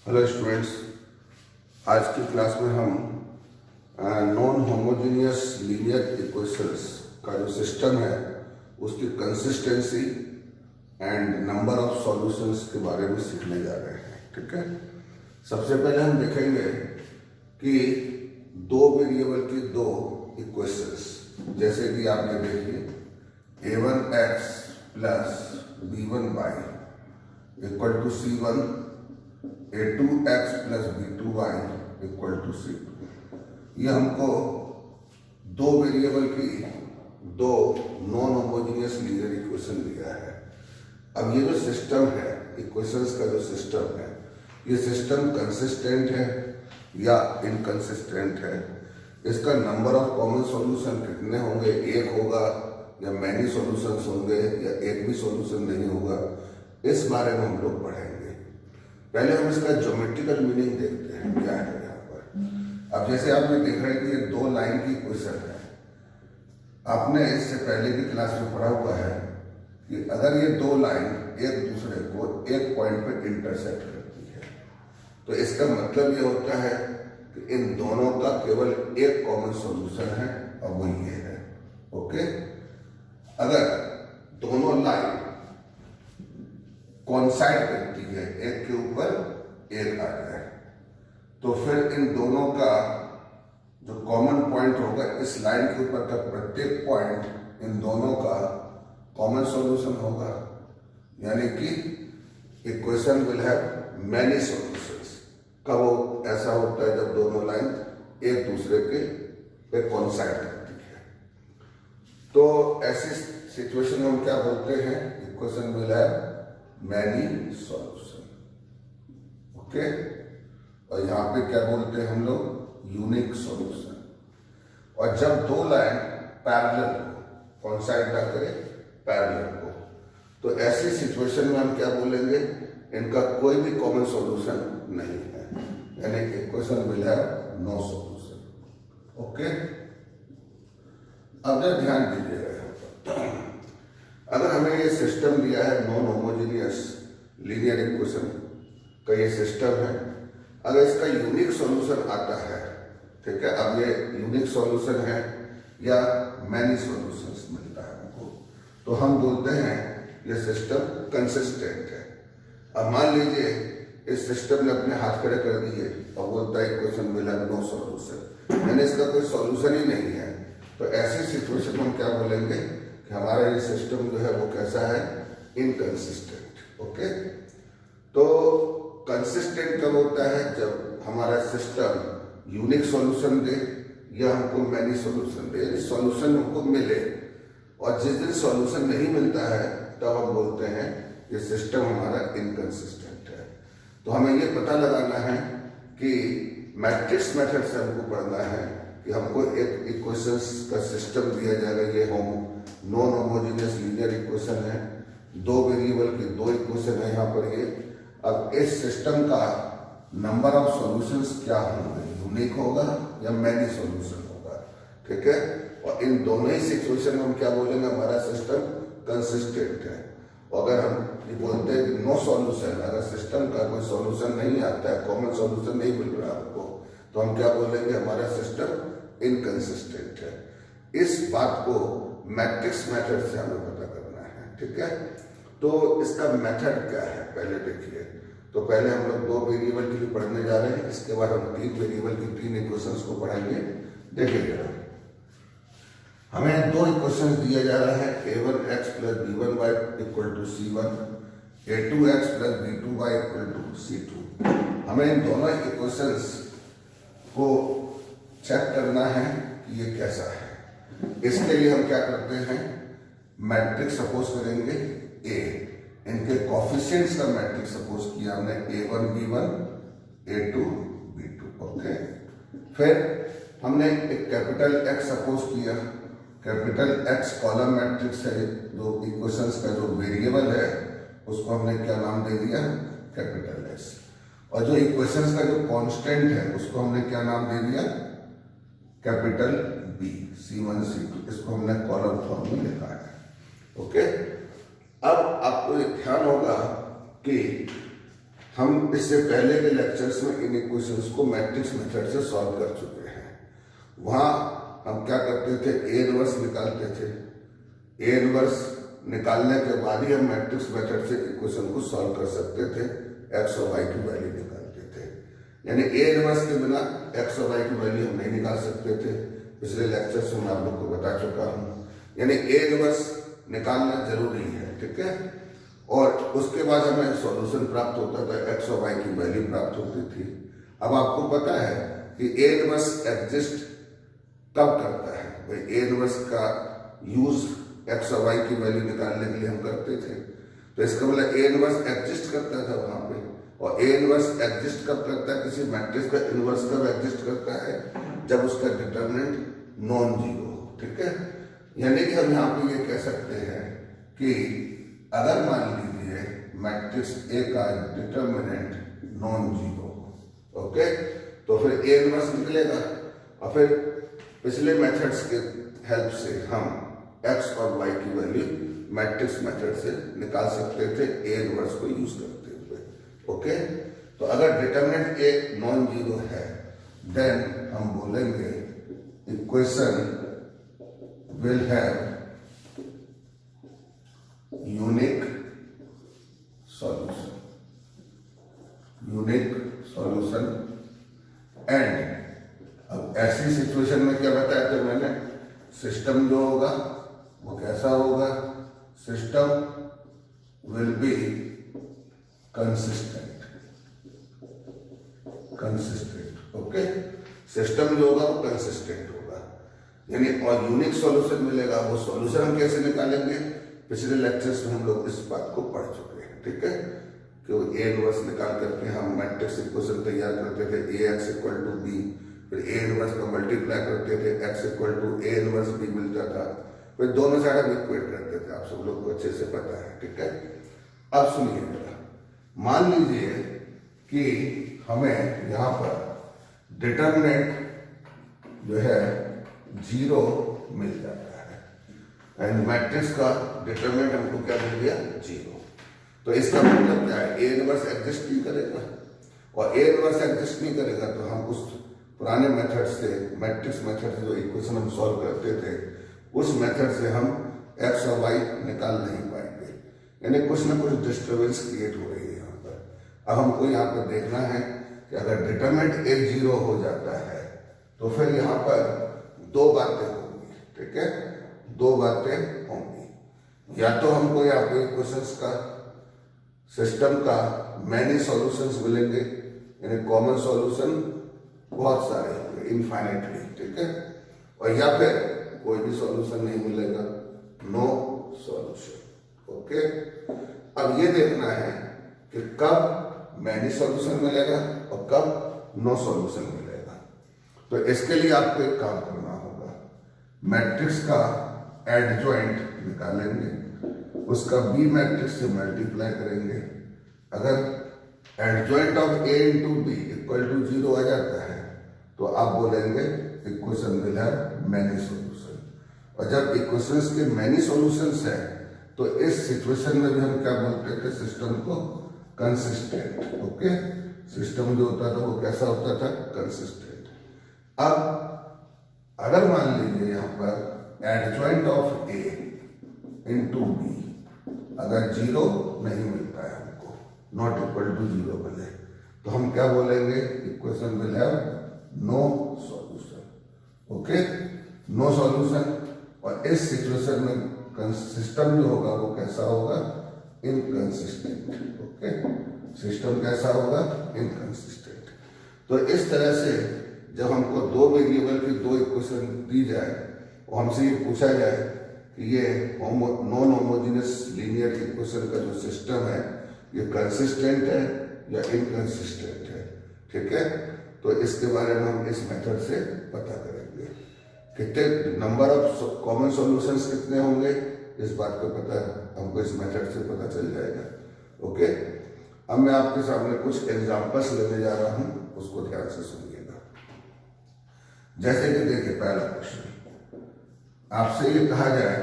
Hello students, आज की class में हम नॉन होमोजेनियस लीनियर इक्वेशंस का जो सिस्टम है उसकी consistency and number of solutions के बारे में सीखने जा रहे हैं। ठीक है, सबसे पहले हम देखेंगे कि दो वेरिएबल की दो इक्वेशंस, जैसे कि आपने देखिए a1x plus b1y equal to c1, a2x plus b2y equal to c2। ये हमको दो वेरिएबल की दो नॉन होमोजेनियस लीनियर इक्वेशन दिया है। अब ये जो सिस्टम है, इक्वेशंस का जो सिस्टम है, ये सिस्टम कंसिस्टेंट है या इनकंसिस्टेंट है, इसका नंबर ऑफ कॉमन सॉल्यूशन कितने होंगे, एक होगा या मैनी सॉल्यूशंस होंगे या एक भी सॉल्यूशन नहीं होगा, इस बारे में हम लोग पढ़ेंगे। पहले हम इसका ज्योमेट्रिकल मीनिंग देखते हैं क्या है यहाँ पर। अब जैसे आपने देख रहे हैं कि ये दो लाइन की इक्वेशन है। आपने इससे पहले की क्लास में पढ़ा हुआ है कि अगर ये दो लाइन एक दूसरे को एक पॉइंट पे इंटरसेक्ट करती है तो इसका मतलब ये होता है कि इन दोनों का केवल एक कॉमन सॉल्यूशन है और वो ये है। ओके, अगर दोनों लाइन कोइंसाइड करती है, एक के ऊपर एक आ जाए, तो फिर इन दोनों का जो कॉमन पॉइंट होगा, इस लाइन के ऊपर का प्रत्येक पॉइंट इन दोनों का कॉमन सॉल्यूशन होगा, यानी कि equation will have many solutions. कब ऐसा होता है? जब दोनों लाइन एक दूसरे के पे कोइंसाइड करती है। तो ऐसी सिचुएशन में हम क्या बोलते हैं? Equation will have many solution. Okay, और यहाँ पे क्या बोलते हैं हम लोग? Unique solution. और जब दो लाइन पैरेलल हो, कोइंसाइड ना करे, पैरेलल हो, तो ऐसी सिचुएशन में हम क्या बोलेंगे? इनका कोई भी कॉमन सॉल्यूशन नहीं है, यानी equation will have no solution. Okay, अब जब ध्यान दीजिएगा यहाँ पर, अगर हमें ये सिस्टम दिया है नॉन होमोजेनियस लीनियर इक्वेशन का, ये सिस्टम है, अगर इसका यूनिक सॉल्यूशन आता है, ठीक है, अब ये यूनिक सॉल्यूशन है या मैनी सॉल्यूशंस मिलता है हमको, तो हम बोलते हैं ये सिस्टम कंसिस्टेंट है। अब मान लीजिए इस सिस्टम ने अपने हाथ खड़े कर दिए और बोलता है equation will have no solution, यानी इसका कोई सॉल्यूशन ही नहीं है, तो ऐसी सिचुएशन में हम क्या बोलेंगे कि हमारा ये सिस्टम जो है वो कैसा है? इनकंसिस्टेंट। ओके, तो कंसिस्टेंट कब होता है? जब हमारा सिस्टम यूनिक सॉल्यूशन दे या हमको मैनी सॉल्यूशन दे, यानी सॉल्यूशन हमको मिले। और जिस दिन सॉल्यूशन नहीं मिलता है तब हम बोलते हैं ये सिस्टम हमारा इनकंसिस्टेंट है। तो हमें ये पता लगाना है कि मैट्रिक्स मेथड से हमको पढ़ना है कि हमको एक इक्वेशंस का सिस्टम दिया जाएगा, ये नॉन होमोजेनियस लीनियर इक्वेशन है, दो वेरिएबल की दो इक्वेशन है यहाँ पर ये। अब इस सिस्टम का नंबर ऑफ सॉल्यूशंस क्या होंगे? यूनिक होगा या मैनी सॉल्यूशन होगा? ठीक है, और इन दोनों ही सिचुएशन में हम क्या बोलेंगे? हमारा सिस्टम कंसिस्टेंट है। और अगर हम ये बोलते हैं कि नो सॉल्यूशन, अगर सिस्टम का कोई सॉल्यूशन नहीं आता है, कॉमन सॉल्यूशन नहीं मिल रहा आपको, तो हम क्या बोलेंगे? हमारा सिस्टम इनकंसिस्टेंट है। इस बात को मैट्रिक्स मेथड से हमें पता करना है। ठीक है, तो इसका मेथड क्या है पहले देखिए। तो पहले हम लोग दो वेरिएबल के लिए पढ़ने जा रहे हैं, इसके बाद हम तीन वेरिएबल की तीन इक्वेशंस को पढ़ेंगे। देखिए, हमें दो इक्वेशंस दिया जा रहा है, a1x plus b1y equal to c1, a2x plus b2y equal to c2। हमें इन दोनों इक्वेशंस को चेक करना है कि ये कैसा है। इसके लिए हम क्या करते हैं? मैट्रिक्स सपोज करेंगे A, इनके कोफिशिएंट्स का मैट्रिक्स सपोज किया हमने, a1 b1 a2 b2। Okay, फिर हमने एक कैपिटल X सपोज किया। कैपिटल X कॉलम मैट्रिक्स है, जो इक्वेशंस का जो वेरिएबल है उसको हमने क्या नाम दे दिया? Capital X। और जो इक्वेशंस का जो कांस्टेंट है उसको हमने क्या नाम दे दिया? Capital B, C1 C2। इसको हमने कॉलम फॉर्म में लिखा है। ओके, अब आपको ध्यान होगा कि हम इससे पहले के लेक्चर्स में इन इक्वेशंस को मैट्रिक्स मेथड से सॉल्व कर चुके हैं। वहाँ हम क्या करते थे, ए इनवर्स निकालते थे। ए इनवर्स निकालने के बाद ही हम मैट्रिक्स मेथड से इक्वेशन को सॉल्व कर सकते थे, एक्स और वाई की वैल्यू निकालते थे। यानी ए इनवर्स के बिना एक्स और वाई की वैल्यू हम नहीं निकाल सकते थे। पिछले लेक्चर्स में मैं आप लोग को बता चुका हूँ। यानी ए इनवर्स निकालना जरूरी है, ठीक है। और उसके बाद हमें सॉल्यूशन प्राप्त होता था, एक्स और वाई की वैल्यू प्राप्त होती थी। अब आपको पता है कि ए इनवर्स एग्जिस्ट कब करता है। भाई ए इनवर्स का यूज एक्स और वाई की वैल्यू निकालने के लिए हम करते थे। तो इसका मतलब ए इनवर्स एग्जिस्ट करता था वहां पे। और ए इनवर्स एग्जिस्ट कब करता है, किसी मैट्रिक्स का इनवर्स कब एग्जिस्ट करता है, जब उसका डिटरमिनेंट नॉन जीरो हो, ठीक है। यानी कि हम यहाँ पे ये कह सकते हैं कि अगर मान लीजिए मैट्रिक्स ए का डिटरमिनेंट नॉन जीरो, ओके, तो फिर ए इनवर्स निकलेगा। और फिर पिछले मेथड्स के हेल्प से हम एक्स और वाई की वैल्यू मैट्रिक्स मेथड से निकाल सकते थे, ए इनवर्स को यूज करते हुए, ओके। तो अगर डिटरमिनेंट ए नॉन जीरो है, देन हम बोलेंगे equation will have unique solution and अब ऐसी सिचुएशन में क्या बताया था मैंने, सिस्टम जो होगा वो कैसा होगा, system will be consistent, okay. System जो होगा वो कंसिस्टेंट होगा, यानी और यूनिक सॉल्यूशन मिलेगा। वो सॉल्यूशन हम कैसे निकालेंगे, पिछले लेक्चर्स में हम लोग इस बात को पढ़ चुके हैं, ठीक है। कि वो ए इनवर्स निकाल करके हम मैट्रिक्स इक्वेशन तैयार करते थे, A X equal to B, फिर ए इनवर्स का मल्टीप्लाई करते थे, X equal to A inverse B मिलता था, फिर दोनों साइड हम इक्वेट करते थे। आप सब लोग को अच्छे से पता है, ठीक है। अब सुनिए जरा, मान लीजिए कि हमें यहाँ पर डिटरमिनेंट जो है जीरो मिल जाता है एंड मैट्रिक्स का डिटरमिनेंट हमको क्या मिल गया, जीरो। तो इसका मतलब क्या है, ए इनवर्स एग्जिस्ट नहीं करेगा। और ए इनवर्स एग्जिस्ट नहीं करेगा तो हम उस पुराने मेथड से, मैट्रिक्स मेथड से जो इक्वेशन हम सॉल्व करते थे, उस मेथड से हम एक्स और वाई निकाल नहीं पाएंगे। यानी कुछ ना कुछ डिस्टर्बेंस क्रिएट हो रही है यहाँ पर। अब हमको यहाँ पर देखना है कि अगर डिटरमिनेंट ए जीरो हो जाता है तो फिर यहाँ पर दो बातें होंगी, ठीक है। दो बातें होंगी, या तो हमको यहाँ पे क्वेश्चंस का, सिस्टम का मैनी सॉल्यूशंस मिलेंगे, यानी कॉमन सॉल्यूशन बहुत सारे होंगे, इनफाइनाइटली, ठीक है। और या फिर कोई भी सॉल्यूशन नहीं मिलेगा, नो सॉल्यूशन, ओके। अब ये देखना है कि कब मैनी सॉल्यूशन मिलेगा और कब नो सॉल्यूशन मिलेगा। तो इसके लिए आपको एक काम करना होगा, मैट्रिक्स का एडजॉइंट निकालेंगे, उसका बी मैट्रिक्स से मल्टीप्लाई करेंगे। अगर adjoint of A into B equal to zero आ जाता है तो आप बोलेंगे equation will have many solution. और जब इक्वेशंस के मैनी सॉल्यूशंस है तो इस सिचुएशन में भी हम क्या बोलते थे, सिस्टम को कंसिस्टेंट, ओके। सिस्टम जो होता था वो कैसा होता था, कंसिस्टेंट। अब अगर मान लीजिए यहाँ पर adjoint of A into B अगर जीरो नहीं मिलता है हमको, नॉट इक्वल टू जीरो मिले, तो हम क्या बोलेंगे, equation will have no solution, okay, no solution. और इस सिचुएशन में सिस्टम जो होगा वो कैसा होगा, इनकंसिस्टेंट, ओके। सिस्टम कैसा होगा, इनकंसिस्टेंट। तो इस तरह से जब हमको दो वेरिएबल की दो इक्वेशन दी जाए और हमसे ये पूछा जाए कि ये नॉन होमोजेनियस लीनियर इक्वेशन का जो सिस्टम है ये कंसिस्टेंट है या इनकंसिस्टेंट है, ठीक है। तो इसके बारे में हम इस मेथड से पता करेंगे। कितने नंबर ऑफ कॉमन सॉल्यूशंस कितने होंगे, इस बात को पता हमको इस मेथड से पता चल जाएगा, ओके। अब मैं आपके सामने कुछ एग्जांपल्स लेने जा रहा हूं, उसको ध्यान से सुनिएगा। जैसे कि देखिए, पहला क्वेश्चन आपसे ये कहा जाए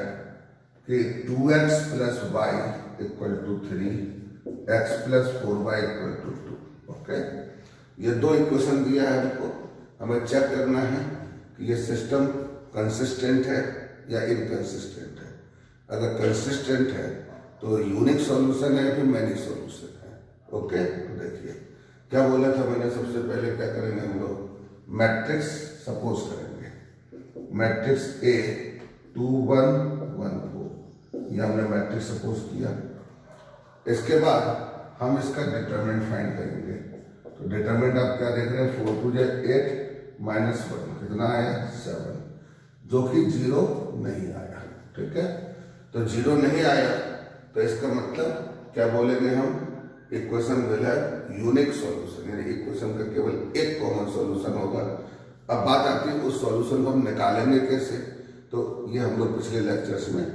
कि 2x + y = 3 x plus 4y equal to 2। Okay, ये दो इक्वेशन दिया है हमको, हमें चेक करना है कि ये सिस्टम कंसिस्टेंट है या इनकंसिस्टेंट है। अगर कंसिस्टेंट है तो यूनिक सॉल्यूशन है या फिर मैनी सॉल्यूशन है। ओके, तो देखिए क्या बोला था मैंने, सबसे पहले क्या करेंगे हम लोग, मैट्रिक्स सपोज करेंगे, मैट्रिक्स ए 2 1 1 4, ये हमने मैट्रिक्स सपोज किया। इसके बाद हम इसका डिटरमिनेंट फाइंड करेंगे। तो डिटरमिनेंट आप क्या देख रहे हैं, 4 2 8 माइनस 1 कितना आया 7, जो कि 0 नहीं आया। ठीक है, तो 0 नहीं आया तो इसका मतलब क्या बोलेंगे हम, equation will have unique solution, यानी इक्वेशन का केवल एक कॉमन सॉल्यूशन होगा। अब बात आती है उस सॉल्यूशन को हम निकालेंगे कैसे, तो ये हम लोग पिछले लेक्चर्स में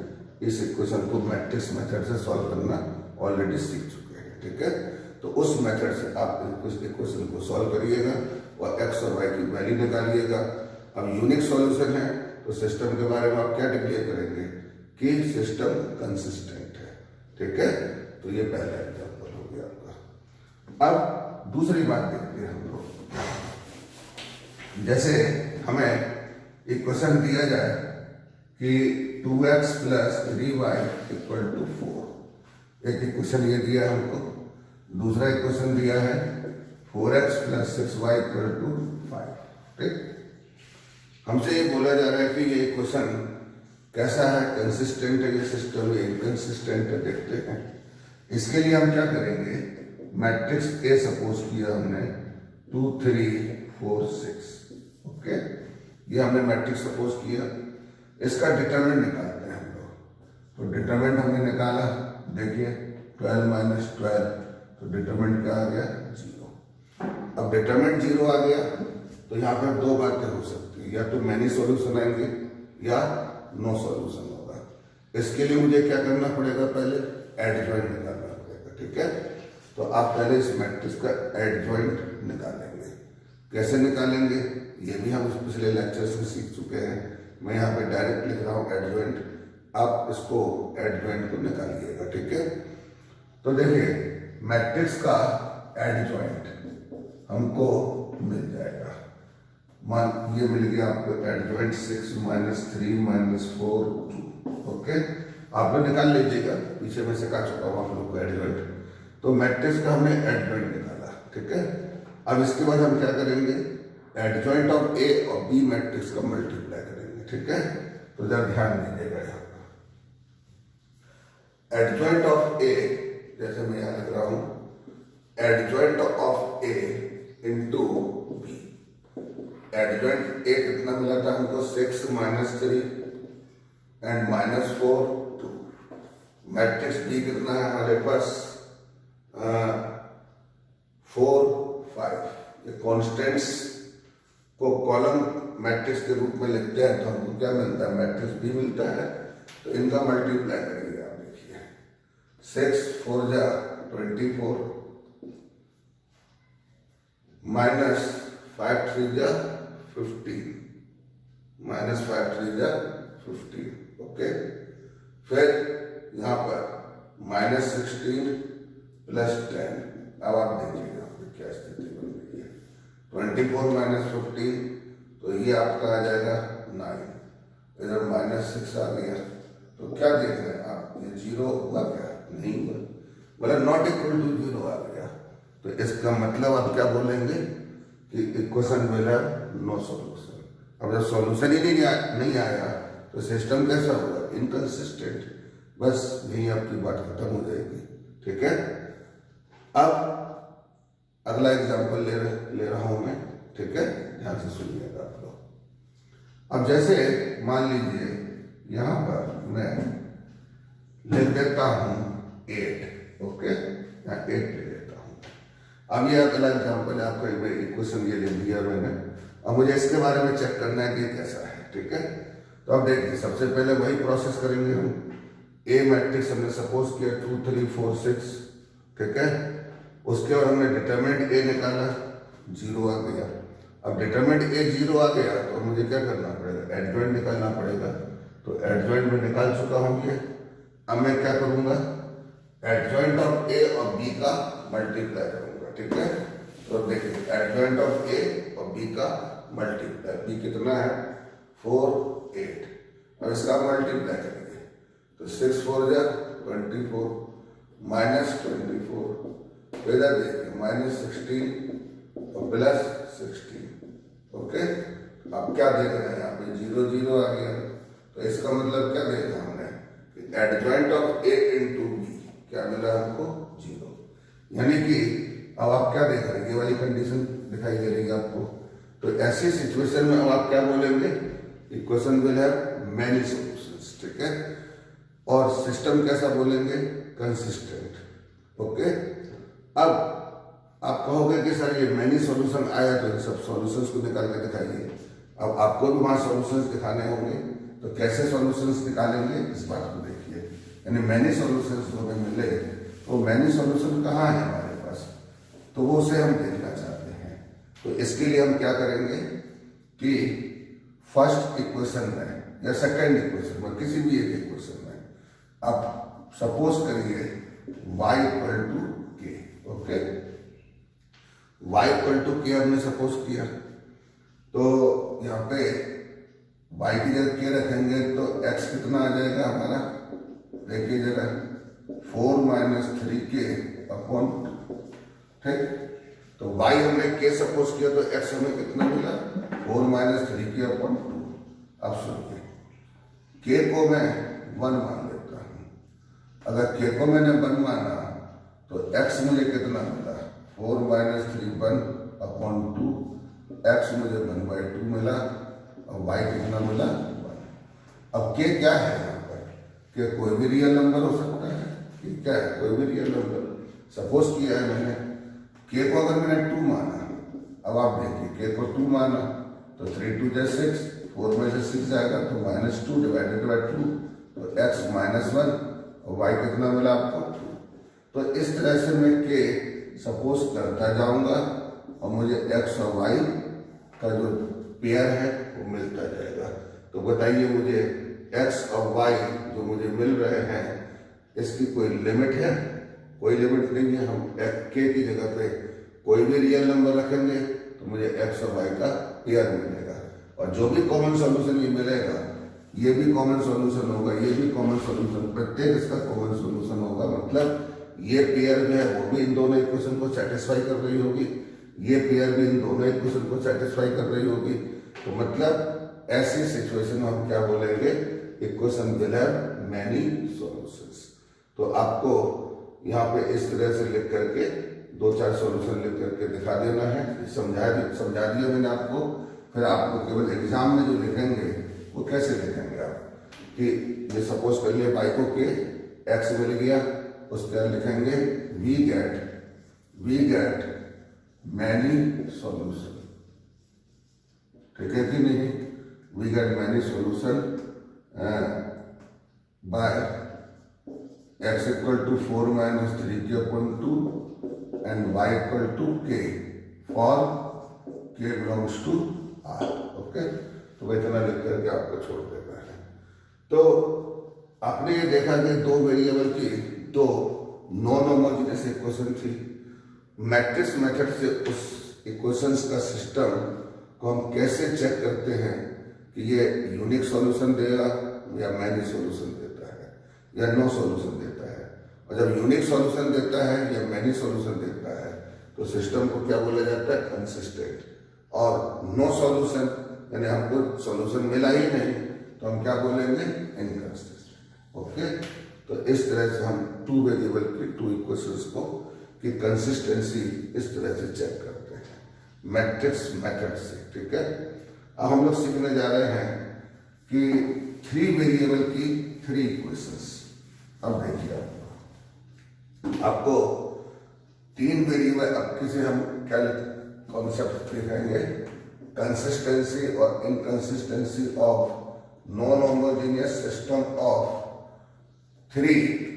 इस इक्वेशन को मैट्रिक्स मेथड से सॉल्व करना ऑलरेडी सीख चुके हैं। ठीक है, तो उस मेथड से आप इस इक्वेशन को सॉल्व करिएगा और x और y की वैल्यू निकालिएगा। अब यूनिक सॉल्यूशन है तो सिस्टम के बारे में आप क्या डिक्लेयर करेंगे कि सिस्टम कंसिस्टेंट है। ठीक है, तो ये पहला एग्जांपल हो गया आपका। अब दूसरी बात देखते हैं हम लोग, जैसे हमें इक्वेशन दिया जाए कि 2x plus 3y equal to 4, एक इक्वेशन ये दिया है हमको। दूसरा इक्वेशन दिया है 4x plus 6y equal to 5। ठीक, हमसे ये बोला जा रहा है कि ये इक्वेशन कैसा है, कंसिस्टेंट है ये सिस्टम या इनकंसिस्टेंट है, देखते हैं। इसके लिए हम क्या करेंगे, मैट्रिक्स ए सपोज किया हमने 2 3 4 6। ओके, ये हमने मैट्रिक्स सपोज किया, इसका डिटरमिनेंट निकालते हैं हम लोग। तो डिटरमिनेंट हमने निकाला, देखिए 12 माइनस 12, तो डिटरमिनेंट क्या आ गया 0। अब डिटरमिनेंट 0 आ गया तो यहाँ पर दो बातें हो सकती है, या तो मैनी सॉल्यूशन आएंगे या नो सॉल्यूशन होगा। इसके लिए मुझे क्या करना पड़ेगा, पहले एडजॉइंट निकालना पड़ेगा। ठीक है, तो आप पहले इस मैट्रिक्स का एडजॉइंट निकालेंगे। कैसे निकालेंगे ये भी हम पिछले लेक्चर्स में सीख चुके हैं, मैं यहाँ पे डायरेक्ट लिख रहा हूँ एडजॉइंट, आप इसको एडजॉइंट को निकालिएगा। ठीक है, तो देखिए मैट्रिक्स का एडजॉइंट हमको मिल जाएगा, मान ये मिल गया आपको एडजॉइंट 6 माइनस 3 माइनस 4 2। ओके, आप लोग निकाल लीजिएगा, पीछे में सिखा चुका हूँ आप लोग को एडजॉइंट। तो मैट्रिक्स का हमने एडजॉइंट निकाला। ठीक है, अब इसके बाद हम क्या करेंगे, एडजॉइंट ऑफ ए और बी मैट्रिक्स का मल्टीप्लाई करेंगे। ठीक है, तो जरा ध्यान दीजिएगा यहाँ पर, एडजॉइंट ऑफ ए, जैसे मैं यहाँ लिख रहा हूँ adjoint of A into B. Adjoint A कितना मिला था हमको, 6 minus 3 and minus 4 2। Matrix B कितना है हमारे पास 4 5। ये कॉन्स्टेंट्स को कॉलम मैट्रिक्स के रूप में लिखते हैं तो हमको क्या मिलता है, मैट्रिक्स बी मिलता है। तो इनका मल्टीप्लाई करेंगे, आप देखिए 6 4 जा 24 माइनस 5 3 जा 15 माइनस 5 3 जा 15। ओके, फिर यहाँ पर माइनस 16 प्लस 10। अब आप देखिएगा क्या स्थिति बन रही है, 24 माइनस 15 तो ये आपका आ जाएगा 9, इधर माइनस 6 आ गया। तो क्या देख रहे हैं आप, ये 0 हुआ क्या, नहीं हुआ, मतलब नॉट इक्वल टू 0 आ गया। तो इसका मतलब आप क्या बोलेंगे कि equation will have no solution. अब जब सॉल्यूशन ही नहीं आया तो सिस्टम कैसा होगा, इनकंसिस्टेंट। बस यही आपकी बात खत्म हो जाएगी। ठीक है, अब अगला एग्जांपल ले रहा हूं मैं। ठीक है, ध्यान से सुनिएगा आप लोग। अब जैसे मान लीजिए यहां पर मैं लिख देता हूं 8। ओके, यहाँ 8 ले लेता हूं। अब ये अगला एग्जांपल है आपका, इक्वेशन ये ले लिया मैंने। अब मुझे इसके बारे में चेक करना है कि कैसा है। ठीक है, तो अब देखिए सबसे पहले वही प्रोसेस करेंगे हम। ए मैट्रिक्स हमने सपोज किया 2 3 4 6। ठीक है, उसके बाद हमने डिटरमिनेंट ए निकाला, 0 आ गया। अब डिटरमिनेंट ए 0 आ गया तो मुझे क्या करना पड़ेगा, एडजॉइंट निकालना पड़ेगा। तो एडजॉइंट में निकाल चुका हूं ये। अब मैं क्या करूंगा, एडजॉइंट ऑफ ए और बी का मल्टीप्लाई करूंगा, ठीक है। तो देखिए एडजॉइंट ऑफ ए और बी का मल्टीप्लाई, बी कितना है 4 8, अब इसका मल्टीप्लाई करेंगे तो 6 4 जा 24 माइनस 24, इधर देखिए माइनस 16 और प्लस 16, ओके। अब क्या देख रहे हैं यहाँ पे 0 0 आ गया, तो इसका मतलब क्या देखा हमने कि adjoint of A into B क्या मिला हमको 0, यानी कि अब आप क्या देख रहे हैं, ये वाली कंडीशन दिखाई दे रही है आपको। तो ऐसी सिचुएशन में अब आप क्या बोलेंगे, equation will have many solutions, ठीक है। और सिस्टम कैसा बोलेंगे, कंसिस्टेंट, ओके। अब आप कहोगे कि सर ये मेनी सॉल्यूशन आया तो इन सब सॉल्यूशंस को निकाल के दिखाइए। अब आपको भी वहां सॉल्यूशंस दिखाने होंगे, तो कैसे सॉल्यूशंस निकालेंगे इस बात को देखिए, यानी मेनी सॉल्यूशंस जो हमें मिले तो मेनी सॉल्यूशन कहाँ है हमारे पास, तो वो उसे हम देखना चाहते हैं। तो इसके लिए हम क्या करेंगे कि फर्स्ट इक्वेशन में या सेकंड इक्वेशन में, किसी भी एक इक्वेशन में आप सपोज करिए y इक्वल टू के, ओके। y इक्वल टू के हमने सपोज किया, तो यहाँ पे y की जगह के रखेंगे तो x कितना आ जाएगा हमारा, देखिए जरा 4 माइनस 3k अपॉन 2, ठीक। तो y हमने k सपोज किया तो x हमें कितना मिला 4 माइनस 3k अपॉन 2। अब सुनिए k को मैं 1 मान लेता हूँ, अगर k को मैंने 1 माना तो x मुझे कितना मिला 4 माइनस 3 1 अपॉन 2, x मुझे 1/2 मिला और y कितना मिला 1। अब k क्या है यहाँ पर, k कोई भी रियल नंबर हो सकता है, ठीक है, कोई भी रियल नंबर सपोज किया है मैंने। k को अगर मैंने 2 माना, अब आप देखिए k को 2 माना तो 3 2 जा 6, 4 में से 6 जाएगा तो -2 डिवाइडेड बाय 2, तो x -1 और y कितना मिला आपको 2। तो इस तरह से मैं k सपोज करता जाऊंगा और मुझे x और y का जो पेयर है वो मिलता जाएगा। तो बताइए मुझे x और y जो मुझे मिल रहे हैं इसकी कोई लिमिट है, कोई लिमिट नहीं है। हम k की जगह पे कोई भी रियल नंबर रखेंगे तो मुझे x और y का पेयर मिलेगा, और जो भी कॉमन सॉल्यूशन ये मिलेगा ये भी कॉमन सॉल्यूशन होगा, ये भी कॉमन सॉल्यूशन, प्रत्येक इसका कॉमन सॉल्यूशन होगा। मतलब ये पेयर जो है वो भी इन दोनों इक्वेशन को सेटिस्फाई कर रही होगी, ये पेयर भी इन दोनों इक्वेशन को सेटिस्फाई कर रही होगी। तो मतलब ऐसी सिचुएशन में हम क्या बोलेंगे, equation will have many solutions. तो आपको यहाँ पे इस तरह से लिख करके 2-4 सॉल्यूशन लिख करके दिखा देना है, समझा दिया मैंने आपको। फिर आपको केवल एग्जाम में जो लिखेंगे वो कैसे लिखेंगे आप, कि ये सपोज कर लिए y को के x मिल गया, उसके लिखेंगे वी गेट मैनी सॉल्यूशन, ठीक है कि नहीं, we get many solution by x equal to 4 minus 3k upon 2 and y equal to k for k belongs to r, okay. तो इतना लिख करके आपको छोड़ देना है। तो आपने ये देखा कि 2 वेरिएबल की 2 नॉन होमोजेनियस इक्वेशन थी। मैट्रिक्स मेथड से उस इक्वेशंस का सिस्टम को हम कैसे चेक करते हैं कि ये यूनिक सॉल्यूशन देगा या मैनी सॉल्यूशन देता है या नो सॉल्यूशन देता है। और जब यूनिक सॉल्यूशन देता है या मैनी सॉल्यूशन देता है तो सिस्टम को क्या बोला जाता है, कंसिस्टेंट। और नो सॉल्यूशन यानी हमको सॉल्यूशन मिला ही नहीं तो हम क्या बोलेंगे, इनकंसिस्टेंट, ओके। तो इस तरह से हम 2 वेरिएबल की 2 इक्वेशंस को की कंसिस्टेंसी इस तरह से चेक करते हैं मैट्रिक्स मेथड से, ठीक है। अब हम लोग सीखने जा रहे हैं कि 3 वेरिएबल की 3 इक्वेशंस। अब देखिए आपको 3 वेरिएबल, अब किसे हम क्या कॉन्सेप्ट लिखेंगे, कंसिस्टेंसी और inconsistency of non homogeneous system of 3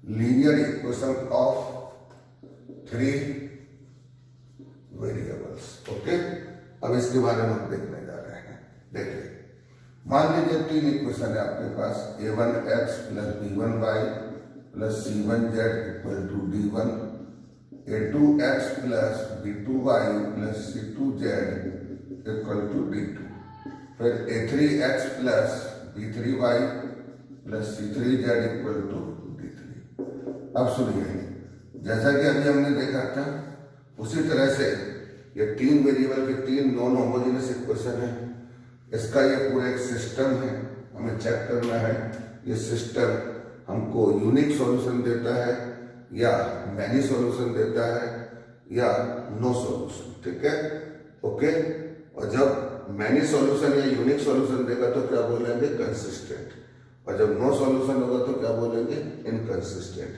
linear equation of 3 variables, okay. अब इसके बारे में हम देखने जा रहे हैं। देखिए मान लीजिए तीन इक्वेशन है आपके पास, a1x plus b1y plus c1z equal to d1, a2x plus b2y plus c2z equal to d2, फिर a3x plus b3y plus c3z equal to d3। अब सुनिए, जैसा कि अभी हमने देखा था उसी तरह से ये तीन वेरिएबल के तीन नॉन होमोजेनियस इक्वेशन है, इसका ये पूरा एक सिस्टम है, हमें चेक करना है ये सिस्टम हमको यूनिक सॉल्यूशन देता है या मैनी सॉल्यूशन देता है या नो सॉल्यूशन, ठीक है, ओके। और जब मैनी सॉल्यूशन या यूनिक सॉल्यूशन देगा तो क्या बोलेंगे, कंसिस्टेंट, और जब नो सॉल्यूशन होगा तो क्या बोलेंगे, इनकंसिस्टेंट।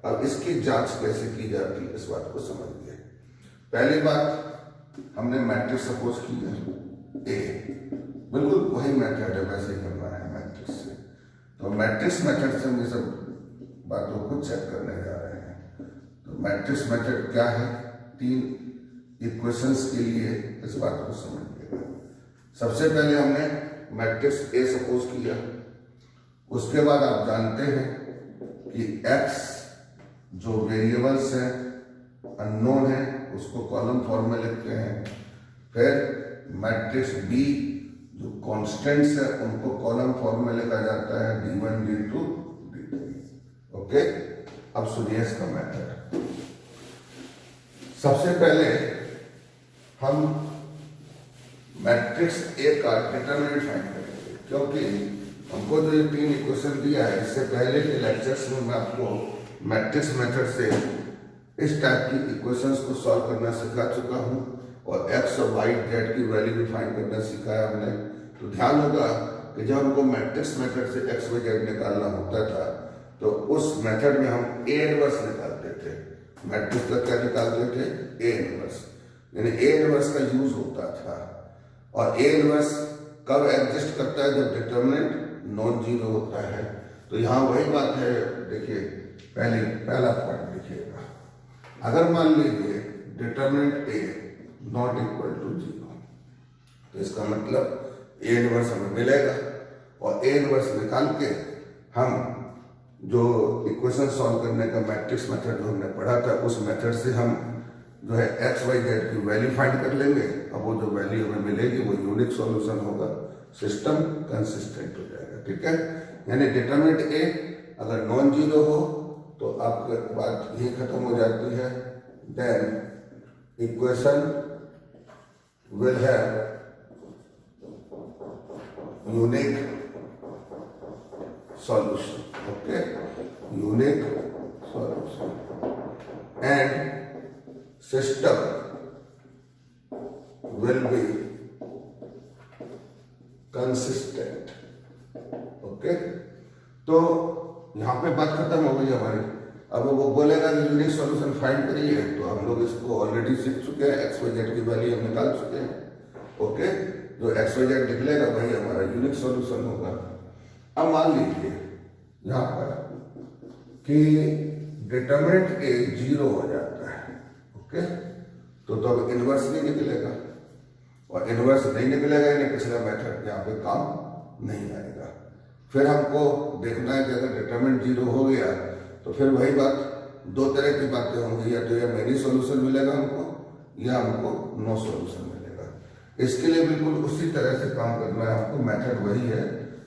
अब इसकी जांच कैसे की जाती है इस बात को समझिए। पहली बात, हमने मैट्रिक्स सपोज किया ए, बिल्कुल वही मेथड है, वैसे ही करना है मैट्रिक्स से। तो मैट्रिक्स मेथड से हम ये सब बातों को चेक करने जा रहे हैं। तो मैट्रिक्स मेथड क्या है, तीन इक्वेशंस के लिए इस बात को समझिएगा। सबसे पहले हमने मैट्रिक्स ए सपोज किया, उसके बाद आप जानते हैं कि x जो वेरिएबल्स हैं अननोन है उसको कॉलम फॉर्म में लिखते हैं, फिर मैट्रिक्स बी जो कॉन्स्टेंट्स है उनको कॉलम फॉर्म में लिखा जाता है d1 d2 d3, ओके। अब सुनिए इसका मेथड। सबसे पहले हम मैट्रिक्स ए का डिटरमिनेंट फाइंड करेंगे, क्योंकि हमको जो ये तीन इक्वेशन दिया है, इससे पहले के लेक्चर्स में मैं आपको मैट्रिक्स मेथड से इस टाइप की इक्वेशंस को सॉल्व करना सिखा चुका हूं, और एक्स और वाई जेड की वैल्यू भी फाइंड करना सिखाया हमने। तो ध्यान होगा कि जब हमको मैट्रिक्स मेथड से एक्स वाई जेड निकालना होता था तो उस मेथड में हम ए इनवर्स निकालते थे। मैट्रिक्स का क्या निकालते थे, ए इनवर्स, यानी ए इनवर्स का यूज होता था। और ए इनवर्स कब एग्जिस्ट करता है, जब डिटरमिनेंट नॉन जीरो होता है। तो यहाँ वही बात है, देखिए पहला पॉइंट लिखिएगा, अगर मान लीजिए determinant A not equal to zero, तो इसका मतलब ए इनवर्स हमें मिलेगा, और ए इनवर्स निकाल के हम जो इक्वेशन सॉल्व करने का मैट्रिक्स मेथड जो हमने पढ़ा था उस मेथड से हम जो है एक्स वाई जेड की वैल्यू फाइंड कर लेंगे। अब वो जो वैल्यू हमें मिलेगी वो यूनिक सॉल्यूशन होगा, सिस्टम कंसिस्टेंट हो जाएगा, ठीक है। यानी डिटरमिनेंट ए अगर नॉन जीरो हो तो आपकी बात यही खत्म हो जाती है, then equation will have unique solution, okay, unique solution, and system will be consistent, okay। तो यहाँ पे बात खत्म हो गई हमारी। अब वो बोलेगा कि यूनिक सॉल्यूशन फाइंड करिए, तो हम लोग इसको ऑलरेडी सीख चुके हैं, एक्स वाई जेड की वैल्यू हम निकाल चुके हैं, ओके। जो एक्स वाई जेड निकलेगा वही हमारा यूनिक सॉल्यूशन होगा। अब मान लीजिए यहाँ पर कि डिटरमिनेंट ए जीरो हो जाता है, ओके, तो अब इनवर्स नहीं निकलेगा, और इनवर्स नहीं निकलेगा यानी पिछला मेथड यहाँ पे काम नहीं आएगा। फिर हमको देखना है कि अगर डिटरमिनेंट जीरो हो गया तो फिर वही बात, दो तरह की बातें होंगी, या तो ये मैनी सॉल्यूशन मिलेगा हमको या हमको नो सॉल्यूशन मिलेगा। इसके लिए बिल्कुल उसी तरह से काम करना है हमको, मेथड वही है,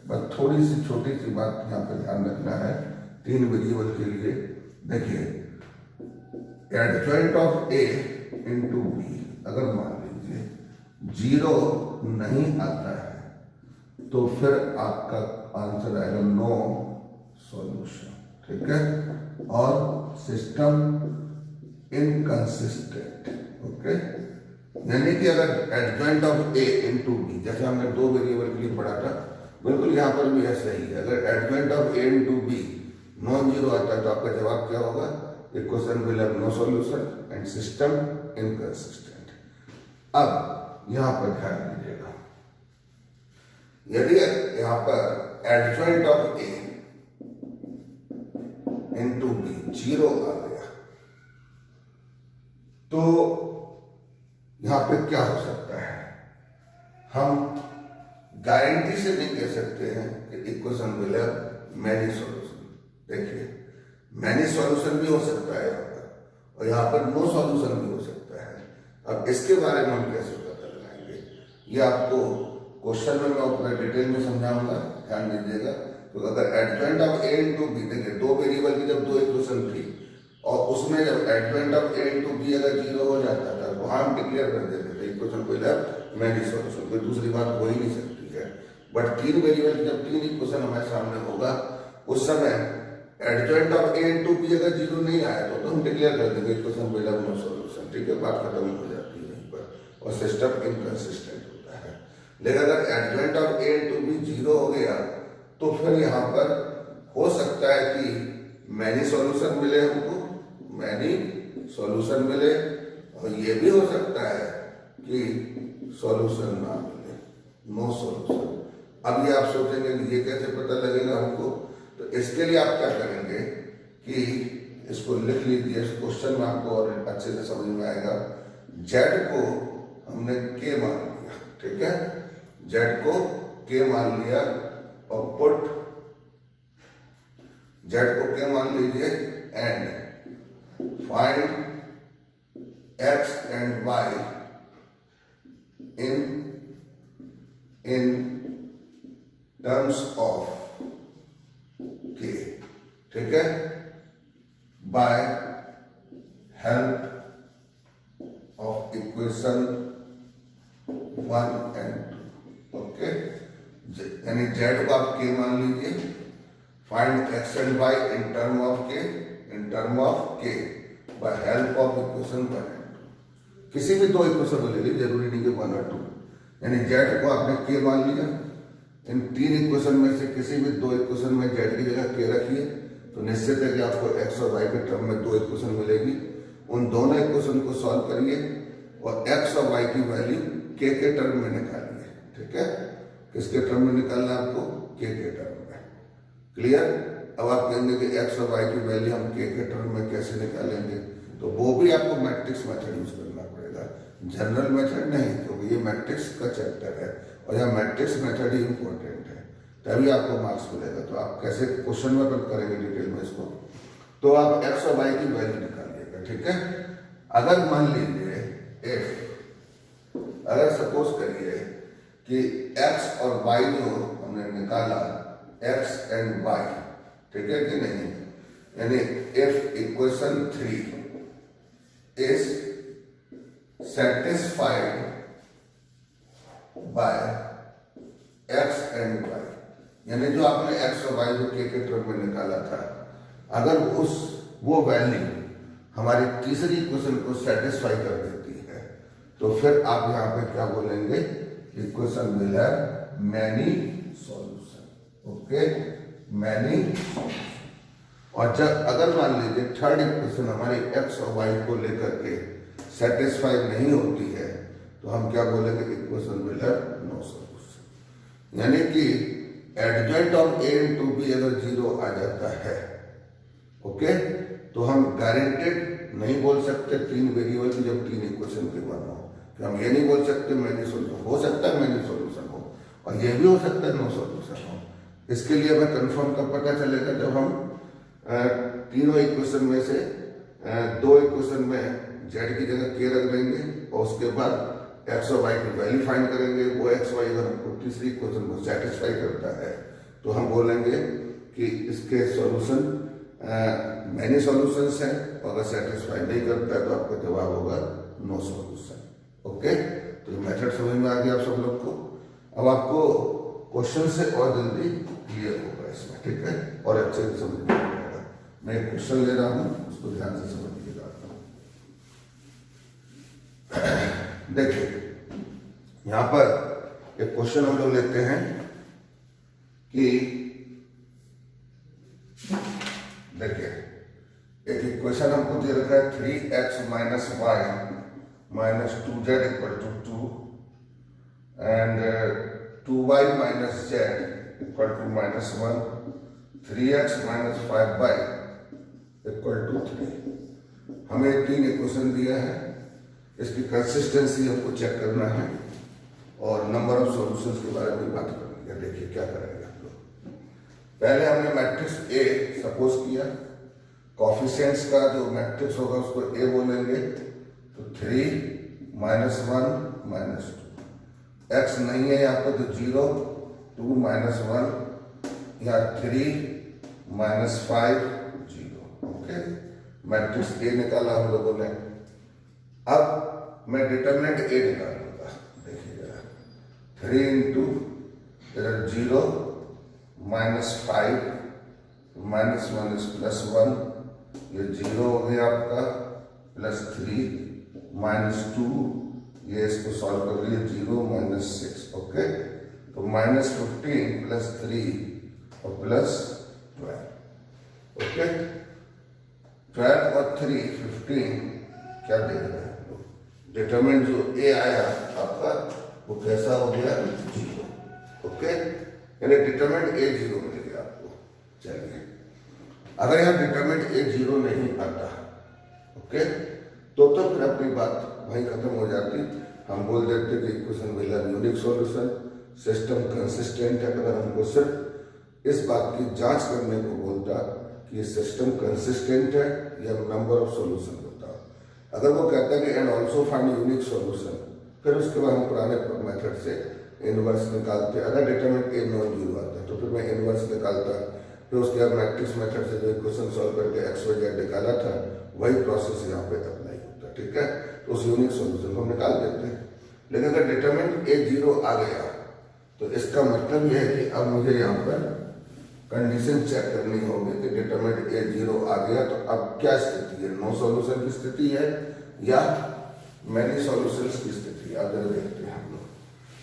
बस थोड़ी सी छोटी सी बात यहाँ पे ध्यान रखना है तीन वेरिएबल के लिए। देखिए adjoint of A into B अगर मान लीजिए जीरो नहीं आता है तो फिर आपका आंसर आएगा नो सॉल्यूशन, ठीक है, और सिस्टम इनकंसिस्टेंट, ओके। यानी कि अगर adjoint of A into B, जैसे हमने दो वेरिएबल के लिए पढ़ा था, बिल्कुल यहाँ पर भी ऐसा ही है। अगर adjoint of A into B non zero आता है तो आपका जवाब क्या होगा, equation will have no solution and system inconsistent. अब यहाँ पर ध्यान दीजिएगा, यदि यहाँ पर adjoint of A into B zero आ गया तो यहां पे क्या हो सकता है, हम गारंटी से नहीं कह सकते हैं कि equation will have many solution. देखिए मैनी सॉल्यूशन भी हो सकता है यहाँ पर, और यहाँ पर नो सॉल्यूशन भी हो सकता है। अब इसके बारे में हम कैसे पता लगाएंगे, ये आपको क्वेश्चन में मैं अपना डिटेल में समझाऊंगा, ध्यान दीजिएगा। तो अगर adjoint of A into B, देखिए दो वेरिएबल की जब दो इक्वेशन थी और उसमें जब adjoint of A into B अगर 0 हो जाता था तो हम डिक्लेयर कर देते थे इक्वेशन को मैनी सॉल्यूशन, कोई दूसरी बात हो ही नहीं सकती है। बट तीन वेरिएबल की जब तीन इक्वेशन हमारे सामने होगा उस समय adjoint of A into B अगर 0 नहीं आया तो हम डिक्लेयर कर देंगे equation will have no solution. ठीक है, बात खत्म हो जाती है यहीं पर और सिस्टम इनकंसिस्टेंट होता है। लेकिन अगर adjoint of A into B 0 हो गया तो फिर यहाँ पर हो सकता है कि मैनी सॉल्यूशन मिले, हमको मैनी सॉल्यूशन मिले, और ये भी हो सकता है कि सॉल्यूशन ना मिले, नो सॉल्यूशन। अब ये आप सोचेंगे कि ये कैसे पता लगेगा हमको, तो इसके लिए आप क्या करेंगे कि इसको लिख लीजिए, इस क्वेश्चन में आपको और अच्छे से समझ में आएगा। जेड को हमने के मान लिया, ठीक है, जेड को के मान लिया और पुट जेड को के मान लीजिए and find X and Y in terms of K, ठीक है, by help of equation 1 and 2। Okay, यानी जेड को आप के मान लीजिए, find X and Y in term of K by help of equation 1 and 2। किसी भी दो इक्वेशन को ले लीजिए, जरूरी नहीं कि 1 और 2। यानी जेड को आपने के मान लिया, इन तीन इक्वेशन में से किसी भी दो इक्वेशन में जेड की जगह के रखिए तो निश्चित है कि आपको एक्स और वाई के टर्म में दो इक्वेशन मिलेगी। उन दोनों इक्वेशन को सॉल्व करिए और एक्स और वाई की वैल्यू के टर्म में निकालिए। ठीक है, किसके टर्म में निकालना है आपको, के टर्म में। क्लियर। अब आप कहेंगे कि एक्स और वाई की वैल्यू हम के टर्म में कैसे निकालेंगे, तो वो भी आपको मैट्रिक्स मेथड यूज करना पड़ेगा, जनरल मेथड नहीं, क्योंकि ये मैट्रिक्स का चैप्टर है और यह मैट्रिक्स मेथड ही इंपॉर्टेंट है, तभी आपको मार्क्स मिलेगा। तो आप कैसे क्वेश्चन में पर करेंगे डिटेल में इसको, तो आप एक्स और वाई की वैल्यू निकालिएगा। ठीक है, अगर मान लीजिए अगर सपोज करिए कि एक्स और वाई जो हमने निकाला, एक्स एंड वाई, ठीक है कि नहीं, यानी if equation 3 is satisfied by x and y, यानी जो आपने एक्स और वाई जो के टर्म में निकाला था, अगर वो वैल्यू हमारी तीसरी इक्वेशन को सेटिस्फाई कर देती है तो फिर आप यहां पे क्या बोलेंगे, equation will have many solution. Okay, many. और जब अगर मान लीजिए थर्ड इक्वेशन हमारी एक्स और वाई को लेकर के सेटिस्फाई नहीं होती है तो हम क्या बोलेंगे, equation will have no solution. यानी कि adjoint of A into B अगर 0 आ जाता है, ओके, तो हम गारंटेड नहीं बोल सकते तीन वेरिएबल की जब तीन इक्वेशन के बना हो, कि हम ये नहीं बोल सकते मैनी सॉल्यूशन। हो सकता है मैनी सॉल्यूशन हो और ये भी हो सकता है नो सॉल्यूशन हो। इसके लिए हमें कंफर्म कब पता चलेगा, जब हम तीनों इक्वेशन में से दो इक्वेशन में जेड की जगह के रख देंगे और उसके बाद एक्स और वाई की वैल्यू फाइंड करेंगे। वो एक्स वाई अगर हमको तीसरी इक्वेशन को सेटिस्फाई करता है तो हम बोलेंगे कि इसके सॉल्यूशन मैनी सॉल्यूशंस हैं, और अगर सेटिस्फाई नहीं करता है तो आपका जवाब होगा नो सॉल्यूशन। ओके, तो ये मेथड समझ में आ गया आप सब लोग को। अब आपको क्वेश्चन से और जल्दी क्लियर होगा इसमें, ठीक है, और अच्छे से समझ में आएगा। मैं एक क्वेश्चन ले रहा हूं, उसको ध्यान से समझिएगा। देखिए यहां पर एक क्वेश्चन हम लोग लेते हैं कि देखिए एक इक्वेशन हमको दे रखा है 3x minus y minus 2z equal to 2 and 2y minus z equal to minus 1, 3x minus 5y equal to 3। हमें तीन इक्वेशन दिया है, इसकी कंसिस्टेंसी हमको चेक करना है। और नंबर ऑफ सॉल्यूशंस के बारे में बात करेंगे। देखिए क्या करेंगे हम लोग। पहले हमने मैट्रिक्स ए सपोज किया, कॉफिशिएंट्स का जो मैट्रिक्स होगा उसको ए बोलेंगे, तो 3 -1 -2। एक्स नहीं है यहाँ पर तो 0 2 -1 या 3 -5 0। ओके, मैट्रिक्स ए निकाला हम लोगों ने। अब मैं डिटरमिनेंट ए निकालूंगा। देखिएगा 3 इंटू 0 -5 -1 ये 0 हो गया आपका, +3 -2 ये इसको सॉल्व कर लिए 0 -6। ओके, तो -15 +3 और +12। ओके, 12 और 3 15 क्या दे रहे हैं लोग। डिटरमिनेंट जो ए आया आपका वो कैसा हो गया 0। ओके, यानी डिटरमिनेंट ए 0 मिल गया आपको। चलिए, अगर यहाँ डिटरमिनेंट ए 0 नहीं आता, ओके, तो फिर अपनी बात वहीं खत्म हो जाती। हम बोल देते कि equation will have unique solution, system consistent है। अगर हमको सिर्फ इस बात की जांच करने को बोलता कि सिस्टम कंसिस्टेंट है या नंबर ऑफ सॉल्यूशन होता। अगर वो कहता है कि and also find unique solution, फिर उसके बाद हम पुराने मेथड से इनवर्स निकालते। अगर डिटरमिनेंट ए नॉन जीरो आता तो फिर मैं इनवर्स निकालता, फिर उसके बाद मैट्रिक्स मेथड से जो इक्वेशन सॉल्व करके एक्स वाई जेड निकाला था वही प्रोसेस यहाँ पे अप्लाई होता। ठीक है, तो उस यूनिक सॉल्यूशन को हम निकाल देते हैं। लेकिन अगर डिटरमिनेंट ए 0 आ गया तो इसका मतलब यह है कि अब मुझे यहाँ पर कंडीशन चेक करनी होगी कि डिटरमिनेंट ए 0 आ गया तो अब क्या स्थिति है, नो सॉल्यूशन की स्थिति है या मैनी सॉल्यूशंस की स्थिति है। अगर देखते हैं हम लोग,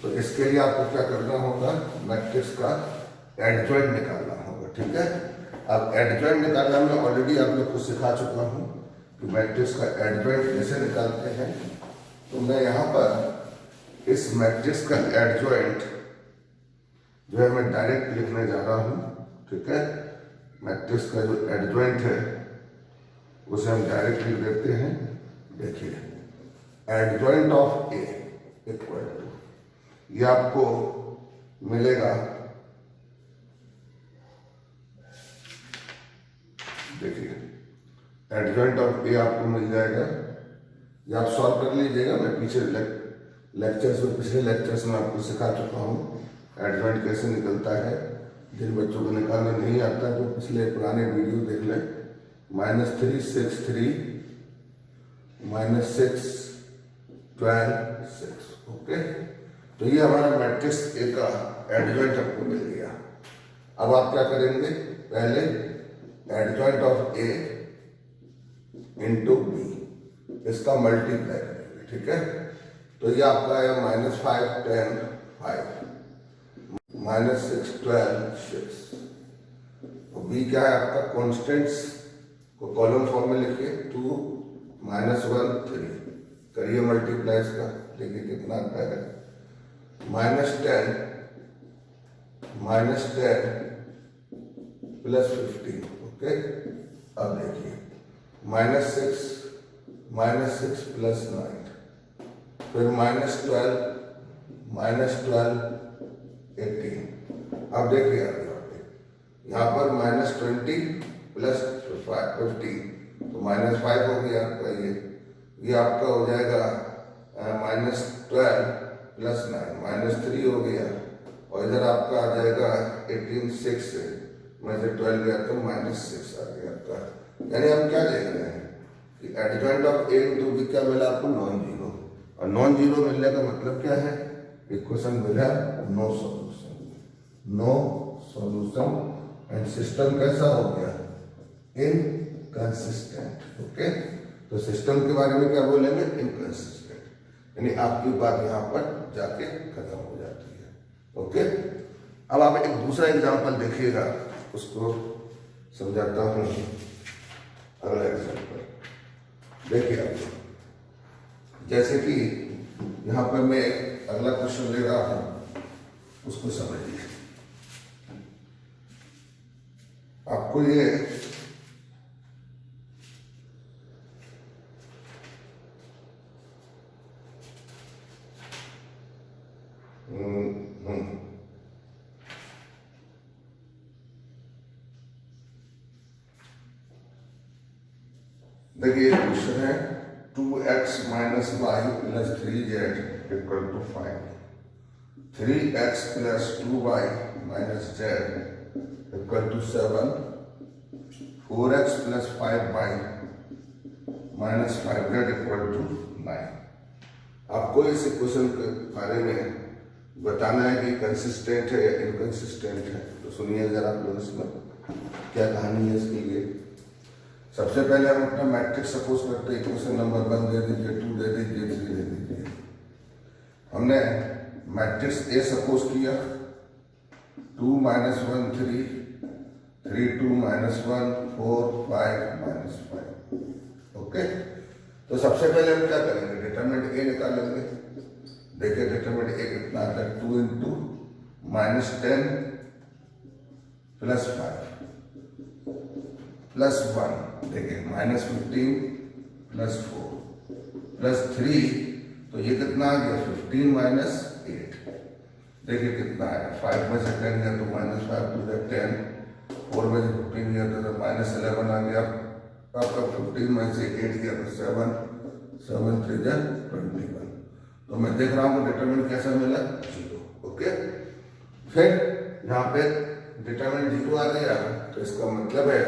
तो इसके लिए आपको क्या करना होगा, मैट्रिक्स का एडजॉइंट निकालना होगा। ठीक है, अब एडजॉइंट निकालना मैं ऑलरेडी आप लोग को सिखा चुका हूँ कि मैट्रिक्स का एडजॉइंट कैसे निकालते हैं। तो मैं यहाँ पर इस मैट्रिक्स का एडजॉइंट जो है मैं डायरेक्ट लिखने जा रहा हूँ। ठीक है, मैट्रिक्स का जो एडजॉइंट है उसे हम डायरेक्ट लिख देते हैं। देखिए, adjoint of A equal to, ये आपको मिलेगा, देखिए एडजॉइंट ऑफ ए आपको मिल जाएगा। ये आप सॉल्व कर लीजिएगा, मैं पीछे लेक्चर्स में पिछले लेक्चर्स में आपको सिखा चुका हूँ एडजॉइंट कैसे निकलता है। जिन बच्चों को निकालना नहीं आता तो पिछले पुराने वीडियो देख लें। -3 6 3 -6 12 6। ओके, तो ये हमारा मैट्रिक्स ए का एडजॉइंट आपको मिल गया। अब आप क्या करेंगे, पहले adjoint of A into B, इसका मल्टीप्लाई करेंगे। ठीक है, तो ये आपका है -5 10 5 -6 12 6। तो बी क्या है आपका, कॉन्स्टेंट्स को कॉलम फॉर्म में लिखिए, 2 -1 3 करिए मल्टीप्लाई इसका। देखिए कितना आता है, -10 +15। ओके, अब देखिए -6 +9, फिर -12 18। अब देखिए यहाँ पर -20 +15 तो -5 हो गया आपका। ये आपका हो जाएगा -12 +9 -3 हो गया, और इधर आपका आ जाएगा 18 6 से में से 12 गया तो -6 आ गया आपका। यानी हम क्या देख रहे हैं कि adjoint of A into B क्या मिला आपको, नॉन जीरो। और नॉन जीरो मिलने का मतलब क्या है, इक्वेशन मिला नो सॉल्यूशन एंड सिस्टम कैसा हो गया, इनकंसिस्टेंट। ओके, तो सिस्टम के बारे में क्या बोलेंगे, इनकंसिस्टेंट, यानी आपकी बात यहाँ पर जाके खत्म हो जाती है। ओके, अब आप एक दूसरा एग्जांपल देखिएगा, उसको समझाता हूँ। अगला एग्जांपल देखिए आप, जैसे कि यहाँ पर मैं अगला क्वेश्चन ले रहा हूँ, उसको समझिए। आपको ये देखिए क्वेश्चन है 2x minus y plus 3z equal to 5, 3x plus 2y minus z equal to 7, 4x plus 5y minus 5z equal to 9। आपको इस इक्वेशन के बारे में बताना है कि कंसिस्टेंट है या इनकंसिस्टेंट है। तो सुनिए जरा आप लोग इसमें क्या कहानी है इसके लिए। सबसे पहले हम अपना मैट्रिक्स सपोज करते हैं, इक्वेशन नंबर 1 दे दीजिए, 2 दे दीजिए, 3 दे दीजिए। हमने मैट्रिक्स ए सपोज किया 2 माइनस 1 3, 3 2 माइनस 1 4 5 माइनस 5। ओके, तो सबसे पहले हम क्या करेंगे, डिटरमिनेंट ए निकालेंगे। देखिए डिटरमिनेंट ए कितना आता है, 2 इंटू माइनस 10 प्लस 5 प्लस 1, देखिए माइनस 15 प्लस 4 प्लस 3, तो ये कितना आ गया 15 माइनस 8। देखिए कितना आया, 5 में से 10 गया तो माइनस 5 टू द 10, 4 में से 15 गया तो माइनस 11 आ गया आपका, 15 में से 8 गया तो 7, 7 3 जा 21। तो मैं देख रहा हूँ डिटरमिनेंट कैसा मिला, 0। ओके, फिर यहाँ पे डिटरमिनेंट 0 आ गया, तो इसका मतलब है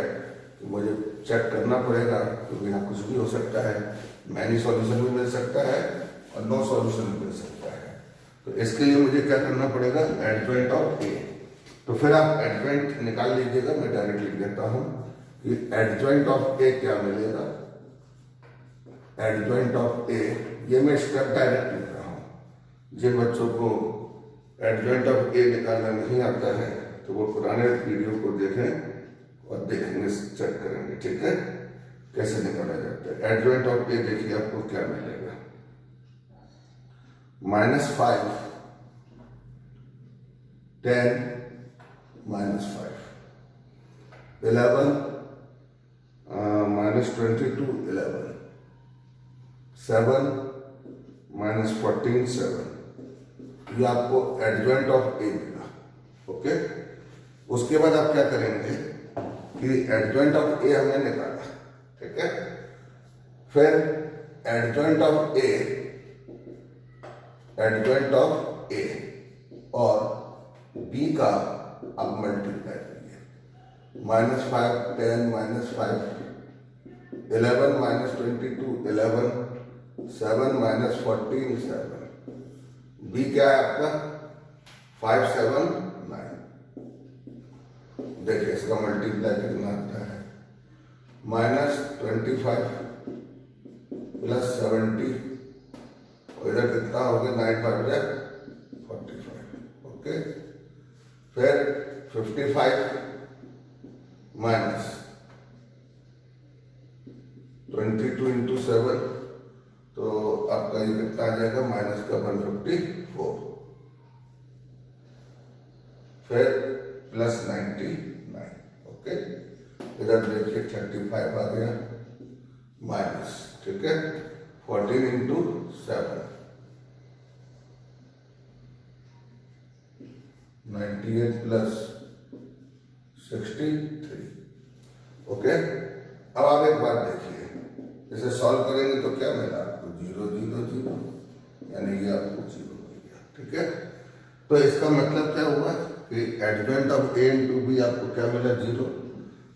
कि मुझे चेक करना पड़ेगा, क्योंकि यहाँ कुछ भी हो सकता है, मैनी सॉल्यूशन भी मिल सकता है और नो सॉल्यूशन भी मिल सकता है। तो इसके लिए मुझे क्या करना पड़ेगा, एडजॉइंट ऑफ ए। तो फिर आप एडजॉइंट निकाल लीजिएगा, मैं डायरेक्ट लिख देता हूँ कि एडजॉइंट ऑफ ए क्या मिलेगा। एडजॉइंट ऑफ ए, ये मैं स्टेप डायरेक्ट लिख रहा हूँ। जिन बच्चों को एडजॉइंट ऑफ ए निकालना नहीं आता है तो वो पुराने वीडियो को देखें और देखने से चेक करेंगे, ठीक है, कैसे निकाला जाता है। एडजॉइंट ऑफ ए देखिए आपको क्या मिलेगा, -5 10 -5 11 -22 11 7 -14 7। ये आपको एडजॉइंट ऑफ ए मिला। ओके, उसके बाद आप क्या करेंगे कि एडजॉइंट ऑफ ए हमने निकाला, ठीक है, फिर एडजॉइंट ऑफ ए और बी का आप मल्टीप्लाई करिए, -5 10 -5 11 -22 11 7 -14 7। बी क्या है आपका 5 7 9। देखिए इसका मल्टीप्लाई कितना आता है, -25 प्लस 70, और इधर कितना हो गया 9 5 45। ओके, फिर 55 माइनस 22 इंटू 7, तो आपका ये कितना आ जाएगा, माइनस का 154, फिर प्लस 99। ओके, इधर देखिए 35 आ गया माइनस, ठीक है, 14 इंटू 7 98 प्लस 63। ओके, अब आप एक बात देखिए, इसे सॉल्व करेंगे तो क्या मिला आपको, 0 0 0, यानी ये आपको 0 मिल गया, ठीक है। तो इसका मतलब क्या हुआ कि adjoint of A into B आपको क्या मिला, 0।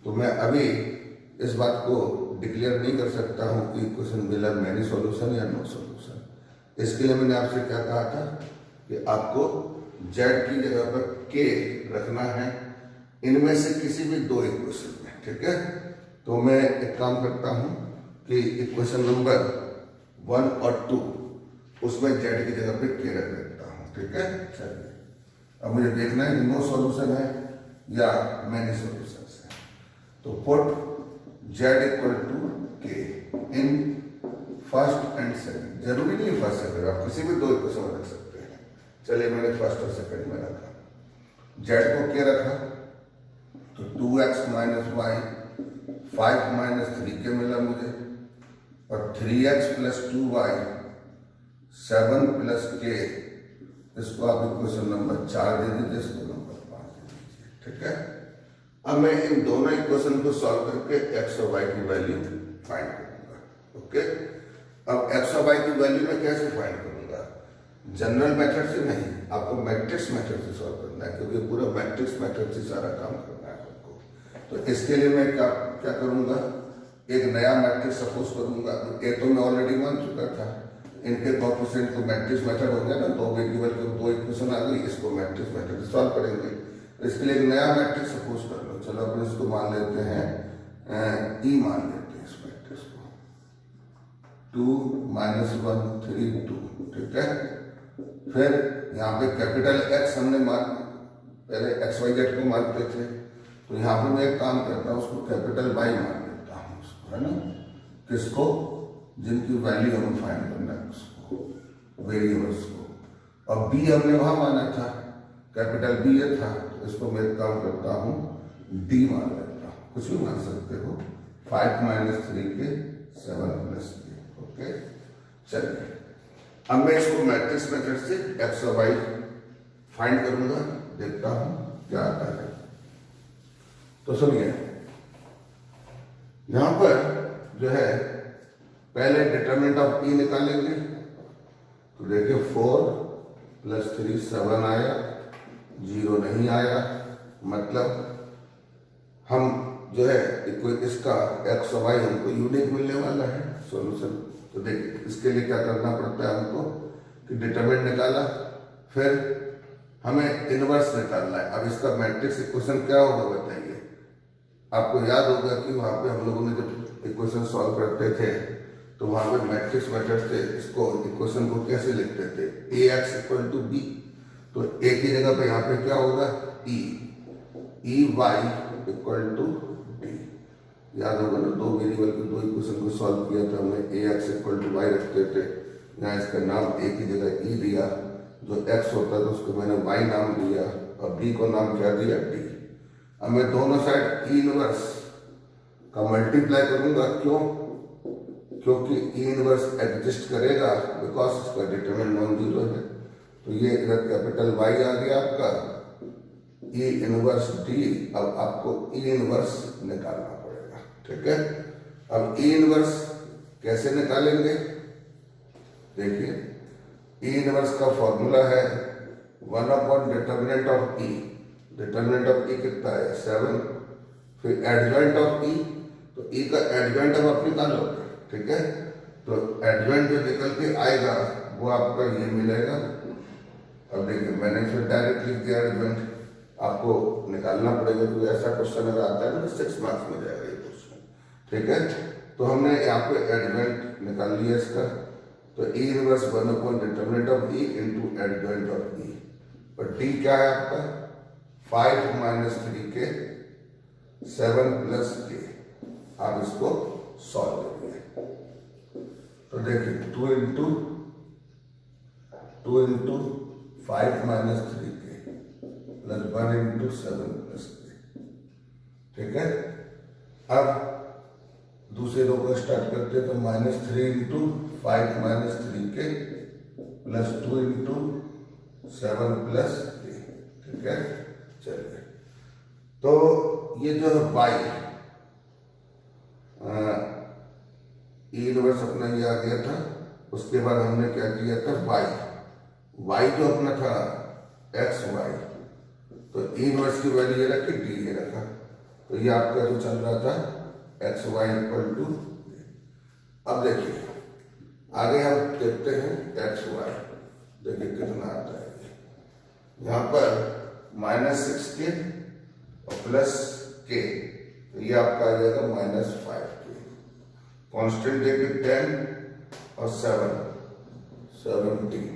तो मैं अभी इस बात को डिक्लेयर नहीं कर सकता हूँ कि क्वेश्चन मिला मैनी सॉल्यूशन या नो सॉल्यूशन। इसके लिए मैंने आपसे क्या कहा था कि आपको जेड की जगह पर के रखना है इनमें से किसी भी 2 इक्वेशन में, ठीक है। तो मैं एक काम करता हूँ कि इक्वेशन नंबर 1 और 2 उसमें जेड की जगह पे के रख देता हूँ, ठीक है। चलिए अब मुझे देखना है कि नो सॉल्यूशन है या मैनी सॉल्यूशन है। तो पुट जेड इक्वल टू के इन फर्स्ट एंड सेकंड। जरूरी नहीं फर्स्ट सेकंड, आप किसी भी 2 इक्वेशन रख सकते हैं। चलिए मैंने फर्स्ट और सेकंड में रखा, जेड को क्या रखा, तो 2x माइनस वाई 5 माइनस 3 के मिला मुझे, और 3x प्लस 2y 7 प्लस के, इसको आप इक्वेशन नंबर 4 दे दीजिए, इसको नंबर 5 दे दीजिए, ठीक है। अब मैं इन दोनों इक्वेशन को सॉल्व करके x और y की वैल्यू फाइंड करूंगा। ओके, अब एक्स और वाई की वैल्यू में कैसे फाइंड करूंगा? जनरल मेथड से नहीं, आपको मैट्रिक्स मेथड से सॉल्व करना है, क्योंकि पूरा मैट्रिक्स मेथड से सारा काम करना है आपको। तो इसके लिए मैं क्या क्या करूंगा, एक नया मैट्रिक्स सपोज करूंगा। ये तो मैं ऑलरेडी मान चुका था, इनके कोएफिशिएंट को मैट्रिक्स मेथड हो गया ना, दो वेरिएबल के दो इक्वेशन आ गई, इसको मैट्रिक्स मेथड से सॉल्व करेंगे। तो इसके लिए एक नया मैट्रिक्स सपोज कर लो। चलो अपन इसको मान लेते हैं ई मान लेते हैं इस मैट्रिक्स को, 2 - 1 3 2, ठीक है। फिर यहाँ पे कैपिटल एक्स हमने पहले एक्स वाई जेड को मानते थे, तो यहाँ पे मैं एक काम करता हूँ, उसको कैपिटल वाई मान लेता हूँ उसको, है ना। किसको? जिनकी वैल्यू हमें फाइंड करना है, उसको वेरिएबल्स को। और बी हमने वहां माना था, कैपिटल बी ये था, तो इसको मैं एक काम करता हूँ डी मान लेता हूँ, कुछ भी मान सकते हो। 5 - 3 के 7 + के, ओके। चलिए अब मैं इसको मैट्रिक्स मेथड से एक्स और वाई फाइंड करूंगा, देखता हूं क्या आता है। तो सुनिए, यहां पर जो है पहले डिटरमिनेंट ऑफ ई निकालेंगे। तो देखिए 4 + 3 7 आया, 0 नहीं आया, मतलब हम जो है इसका एक्स और वाई हमको यूनिक मिलने वाला है सॉल्यूशन। तो देखिए इसके लिए क्या करना पड़ता है हमको कि डिटरमिनेंट निकाला, फिर हमें इनवर्स निकालना है। अब इसका मैट्रिक्स इक्वेशन क्या होगा बताइए? आपको याद होगा कि वहां पे हम लोगों ने जब इक्वेशन सॉल्व करते थे तो वहां पे मैट्रिक्स मेथड से इसको इक्वेशन को कैसे लिखते थे? ax = b। तो a की जगह पे यहाँ पे क्या होगा? e y = d। याद होगा ना, दो वेरिएबल के दो इक्वेशन को सॉल्व किया था हमने, ax = y रखते थे, यहाँ इसका नाम a की जगह e दिया, जो x होता था उसको मैंने y नाम दिया, और b को नाम क्या दिया? d। अब मैं दोनों साइड e इनवर्स का मल्टीप्लाई करूंगा, क्यों? क्योंकि ई इनवर्स एग्जिस्ट करेगा, बिकॉज इसका डिटरमिनेंट नॉन जीरो है। तो ये इधर कैपिटल वाई आ गया आपका, ई इनवर्स डी। अब आपको ई इनवर्स निकालना पड़ेगा, ठीक है। अब ई इनवर्स कैसे निकालेंगे? देखिए ई इनवर्स का फॉर्मूला है 1 determinant of E. Determinant of E कितना है? 7। फिर एडजॉइंट ऑफ ई, तो ई का एडजॉइंट अब आप निकालोगे, ठीक है। तो एडजॉइंट जो निकल के आएगा वो आपका ये मिलेगा। अब देखिए मैंने फिर डायरेक्ट लिख दिया एडजॉइंट, आपको निकालना पड़ेगा, तो ऐसा क्वेश्चन अगर आता है ना 6 मार्क्स में जाएगा ये क्वेश्चन, ठीक है। तो हमने यहाँ पे एडजॉइंट निकाल लिया इसका। तो E inverse 1 determinant of E into adjoint of E. और डी क्या है आपका? 5 - 3 के 7 + के। आप इसको सॉल्व करिए। तो देखिए 2 × 5 - 3 के + 1 × 7 + के, ठीक है। अब दूसरे रो को स्टार्ट करते हैं, तो -3 × 5 - 3 के + 2 × 7 + के, ठीक है। चलिए, तो ये जो है y ई इनवर्स अपना ये आ गया था। उसके बाद हमने क्या किया था? y जो अपना था एक्स वाई, तो ई इनवर्स की वैल्यू ये रखी, डी ये रखा। तो ये आपका जो चल रहा था एक्स वाई = अब देखिए आगे हम देखते हैं एक्स वाई। देखिए कितना आता है, यहाँ पर -6 के और प्लस के, तो ये आपका आ जाएगा -5 के। कांस्टेंट देखिए 10 और 7 17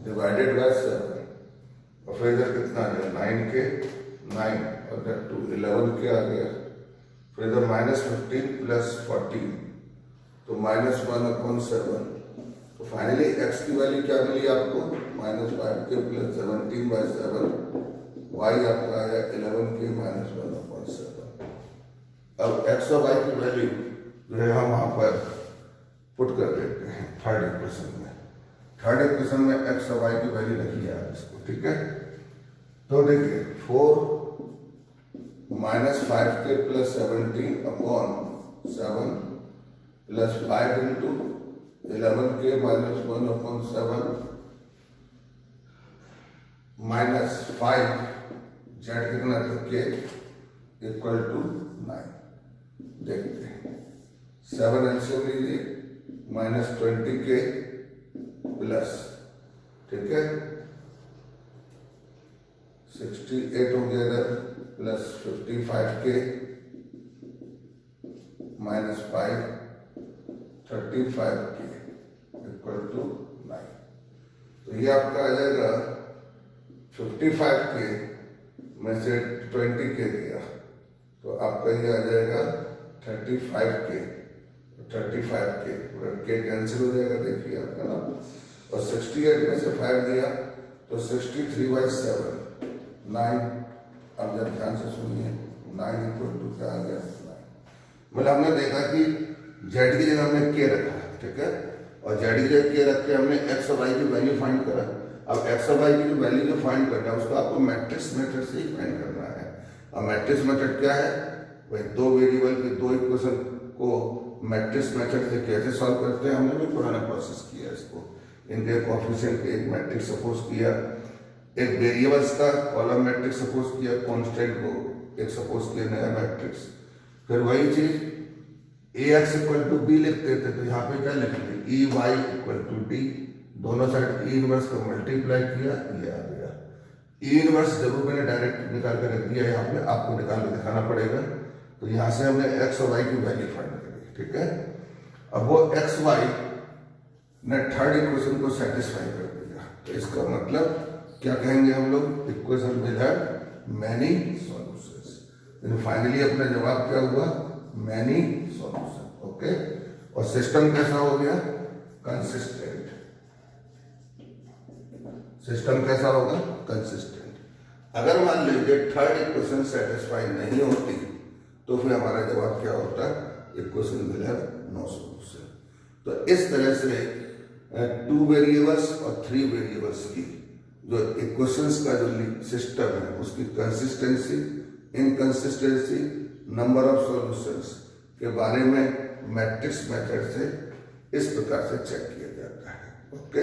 डिवाइडेड बाय 7, और फिर इधर कितना आ गया? 9 के 9 और इधर 2 11 के आ गया। फिर इधर -15 + 14, तो -1/7। तो फाइनली एक्स की वैल्यू क्या मिली आपको? -5 के + 17/7। वाई आपका आया 11 के -1/7। अब एक्स और वाई की वैल्यू जो है हम वहां पर पुट कर देते हैं थर्ड इक्वेशन में। थर्ड इक्वेशन में एक्स और वाई की वैल्यू रखी है इसको, ठीक है। तो देखिए 4 - 5 के + 17/7 plus 5 into 11k minus 1/7 minus 5 Z कितना था k इक्वल टू 9। देखते हैं 7 एलसीएम लीजिए माइनस 20k प्लस, ठीक है 68 हो गया इधर plus 55k minus 5 35k equal to 9। तो ये आपका आ जाएगा 55k में से 20k दिया तो आपका ये आ जाएगा 35k पूरा k कैंसिल हो जाएगा, देखिए आपका ना। और 68 में से 5 दिया तो 63/7 9। अब जब ध्यान से सुनिए 9 इक्वल टू क्या आ गया 9। मतलब हमने देखा कि जेड की जगह हमने के रखा, ठीक है, और जेड की जगह के रख के हमने एक्स और वाई की वैल्यू फाइंड करा। अब एक्स और वाई की जो वैल्यू जो फाइंड करना है उसको आपको मैट्रिक्स मेथड से ही फाइंड करना है। अब मैट्रिक्स मेथड क्या है, वही दो वेरिएबल के दो इक्वेशन को मैट्रिक्स मेथड से कैसे सॉल्व करते हैं, हमने भी पुराना प्रोसेस किया इसको। इनके कोएफिशिएंट के एक मैट्रिक्स सपोज किया, एक वेरिएबल्स का कॉलम मैट्रिक्स सपोज किया, कांस्टेंट को एक सपोज किया नया मैट्रिक्स। फिर वही चीज ax इक्वल टू बी लिखते थे तो यहाँ पे क्या लिखेंगे ey इक्वल टू डी, दोनों साइड ई इनवर्स को मल्टीप्लाई किया, ये आ गया ई इनवर्स। जरूर मैंने डायरेक्ट निकाल कर रख दिया, यहाँ पे आपको निकाल के दिखाना पड़ेगा। तो यहाँ से हमने एक्स और वाई की वैल्यू फाइंड करी, ठीक है। अब वो एक्स वाई ने थर्ड इक्वेशन को सेटिस्फाई कर दिया तो इसका मतलब क्या कहेंगे हम लोग, equation will have many solutions. Finally अपना जवाब क्या हुआ, मैनी सॉल्यूशन, ओके। और सिस्टम कैसा हो गया, कंसिस्टेंट। सिस्टम कैसा होगा, कंसिस्टेंट। अगर मान लीजिए थर्ड इक्वेशन सेटिस्फाई नहीं होती तो फिर हमारा जवाब क्या होता, equation will have no solution. तो इस तरह से 2 वेरिएबल्स और 3 वेरिएबल्स की जो इक्वेशंस का जो सिस्टम है उसकी consistency, inconsistency, number of solutions के बारे में मैट्रिक्स मेथड से इस प्रकार से चेक किया जाता है, ओके।